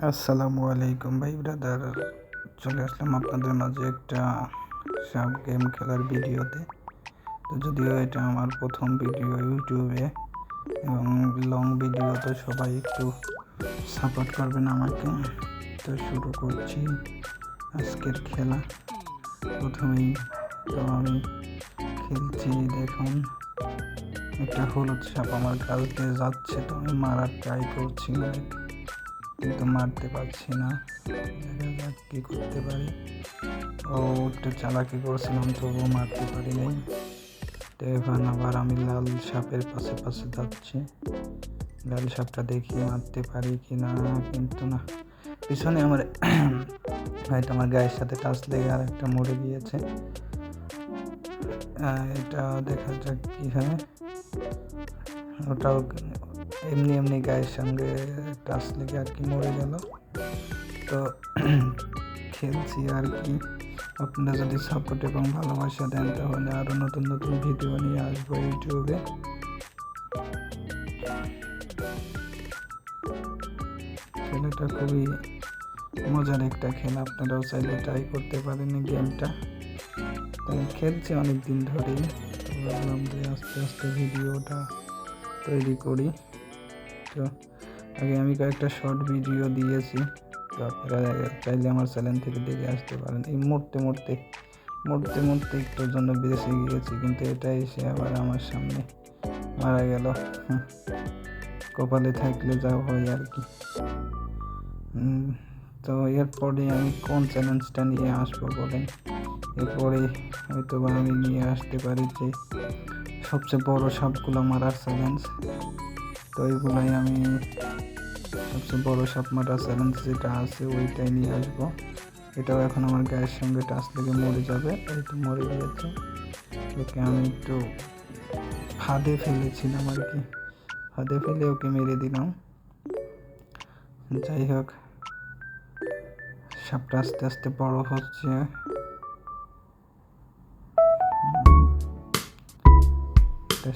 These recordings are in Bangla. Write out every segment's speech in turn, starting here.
আসসালামু আলাইকুম ভাই ব্রাদার, চলে আসলাম আপনাদের মাঝে একটা সাপ গেম খেলার ভিডিওতে। তো যদিও এটা আমার প্রথম ভিডিও ইউটিউবে এবং লং ভিডিও, তো সবাই একটু সাপোর্ট করবেন আমাকে। তো শুরু করছি আজকের খেলা। প্রথমেই তো আমি খেলছি, দেখুন একটা হলুদ সাপ আমার কাছ দিয়ে যাচ্ছে, তো আমি মারার ট্রাই করছি অনেক, কিন্তু মারতে পারছি না। দেখা যাক কী করতে পারি। একটু চালাকি করছিলাম, তবুও মারতে পারি নাই। তো এখন আবার আমি লাল সাপের পাশে পাশে যাচ্ছি, লাল সাপটা দেখি মারতে পারি কি না। কিন্তু না, পিছনে আমার হয়তো আমার গায়ের সাথে টাচ লেগে আর একটা মরে গিয়েছে। এটা দেখা যাক কি হয়। ওটাও এমনি এমনি গায়ের সঙ্গে টাচ লেগে আর কি মরে গেল। তো খেলছি আর কি। আপনারা যদি সাপোর্ট এবং ভালোবাসা দেন তাহলে আরও নতুন নতুন ভিডিও নিয়ে আসবো ইউটিউবে। খেলাটা খুবই মজার একটা খেলা, আপনারাও চাইলে ট্রাই করতে পারেন এই গেমটা। তাই খেলছি অনেক দিন ধরেই, তো ভাবলাম যে আস্তে আস্তে ভিডিওটা তৈরি করি। তো আগে আমি কয়েকটা শর্ট ভিডিও দিয়েছি, তো আপনারা চাইলে আমার চ্যানেল থেকে দেখে আসতে পারেন। এই মরতে মরতে একটুর জন্য বেঁচে গিয়েছি, কিন্তু এটা এসে আবার আমার সামনে মারা গেল। কপালে থাকলে যা হয় আর কি। তো এরপরে আমি কোন চ্যালেঞ্জটা নিয়ে আসবো বলেন? এরপরে হয়তো আমি নিয়ে আসতে পারি যে সবচেয়ে বড় সাপগুলো মারার চ্যালেঞ্জ। তো এইগুলাই আমি সবচেয়ে বড় সাপ মারার চ্যালেঞ্জ যেটা আছে ওইটাই নিয়ে আসবো। এটাও এখন আমার গায়ের সঙ্গে টাচ লেগে মরে যাবে, এই তো মরে গিয়েছে। ওকে আমি একটু ফাঁদে ফেলেছিলাম আর কি, ফাঁদে ফেলে ওকে মেরে দিলাম। যাই হোক, সাপটা আস্তে আস্তে বড় হচ্ছে।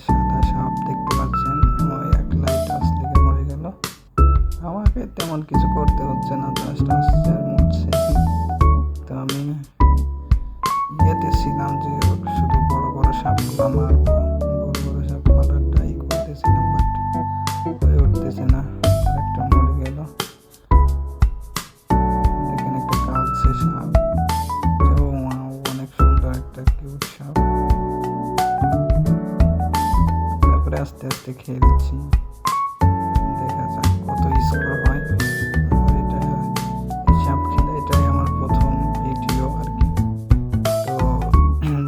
সাদা সাপ দেখতে পাচ্ছেন, এক লাইট টাচ লেগে মরে গেল। আমাকে তেমন কিছু করতে হচ্ছে না, জাস্ট আসছে আর মরছে। তো আমি ইয়েতে ছিলাম যে শুধু বড় বড় সাপগুলো মারবো, বড় বড় সাপ মারার ট্রাই করতেছিলাম, বাট হয়ে উঠতেছে না। একটা মরে গেল। দেখেন একটা কালচে সাপ, অনেক সুন্দর একটা কিউট সাপ। তারপরে আস্তে আস্তে খেলছি, দেখা যাক কত স্কোর হয়। আমার এটা এই সাপ খেলা এটাই আমার প্রথম ভিডিও আর কি। তো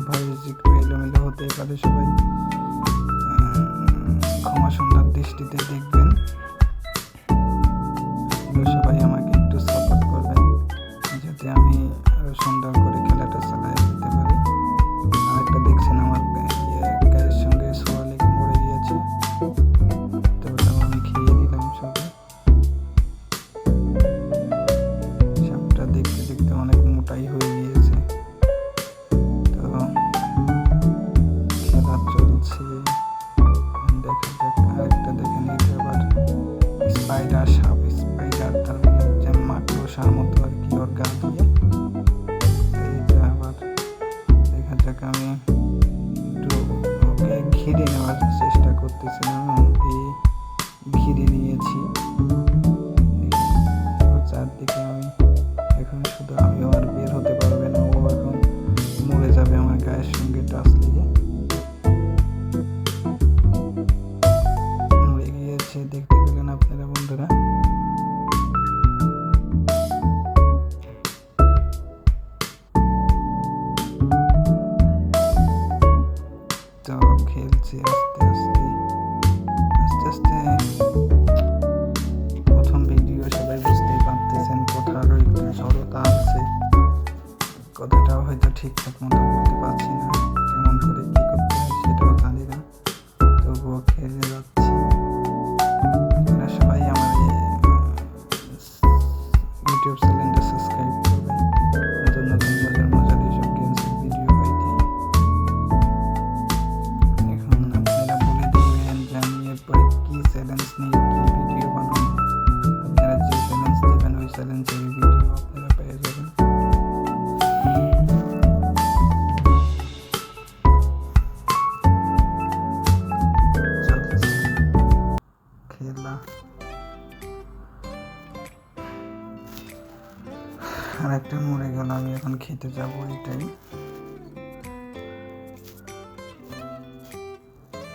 ভয়েস একটু এলোমেলো হতে পারে, সবাই ক্ষমা সুন্দর দৃষ্টিতে দেখবেন। সবাই আমাকে একটু সাপোর্ট করবেন যাতে আমি আরো সুন্দর করে খেলাটা চালাই যেতে পারি। আরেকটা দেখছেন আমার গায়ের সঙ্গে ছোঁয়া লেগে মরে গিয়েছে, তো ওটাও আমি খেয়ে দিলাম সবাই। সাপটা দেখতে দেখতে অনেক মোটাই হয়ে গিয়েছে। তো খেলা চলছে, দেখা যাক। আরেকটা দেখেন, এটা আবার স্পাইডার সাপ, স্পাইডার তার মানে যে মাকড়সার মতো আর কি ওর গা দিয়ে। এইটা আবার দেখা যাক, আমি একটু ওকে ঘিরে নেওয়ার চেষ্টা করতেছিলাম, ওকে ঘিরে নিয়েছি। চারদিকে আমি এখন শুধু আমিও আর বের হতে পারবে না, ও এখন মরে যাবে আমার গায়ের সঙ্গে টাচ লেগে। মরে গিয়েছে, দেখতে পেলেন আপনারা বন্ধুরা। তো খেলছি আস্তে আস্তে আস্তে আস্তে। প্রথম ভিডিও, সবাই বুঝতেই পারতেছেন কোথাও একটু জড়তা আছে, কথাটাও হয়তো ঠিকঠাক মতো বলতে পারছি না, কেমন করে কি করতে হয় সেটাও জানি না, তবুও খেলে যাচ্ছি। আপনারা সবাই আমার ইউটিউব চ্যানেলটা সাবস্ক্রাইব করবেন নতুন নতুন মজার মজার এইসব গেমসের ভিডিও পাইতে। এখন আপনারা বলে দিবেন যে আমি এরপরে কি চ্যালেঞ্জ নিয়ে কি ভিডিও বানাবো। আপনারা যে চ্যালেঞ্জ দেবেন ওই চ্যালেঞ্জের ভিডিও আপনারা পেয়ে যাবেন। চলছে খেলা, আর একটা মরে গেল, আমি এখন খেতে যাবো। এটাই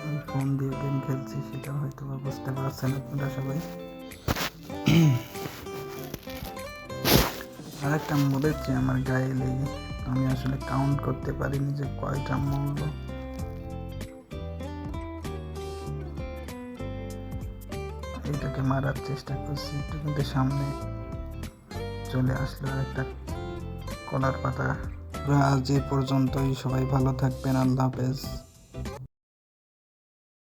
আমি ফোন দিয়ে গেম খেলছি, সেটা হয়তো বুঝতে পারছেন আপনারা সবাই। আর একটা মরেছে আমার গায়ে লেগে, আমি আসলে কাউন্ট করতে পারিনি যে কয়টা মরলো। এটাকে মারার চেষ্টা করছি একটু, কিন্তু সামনে চলে আসলো একটা কলার পাতা। আজ এ পর্যন্তই, সবাই ভালো থাকবেন, আল্লাহ হাফেজ।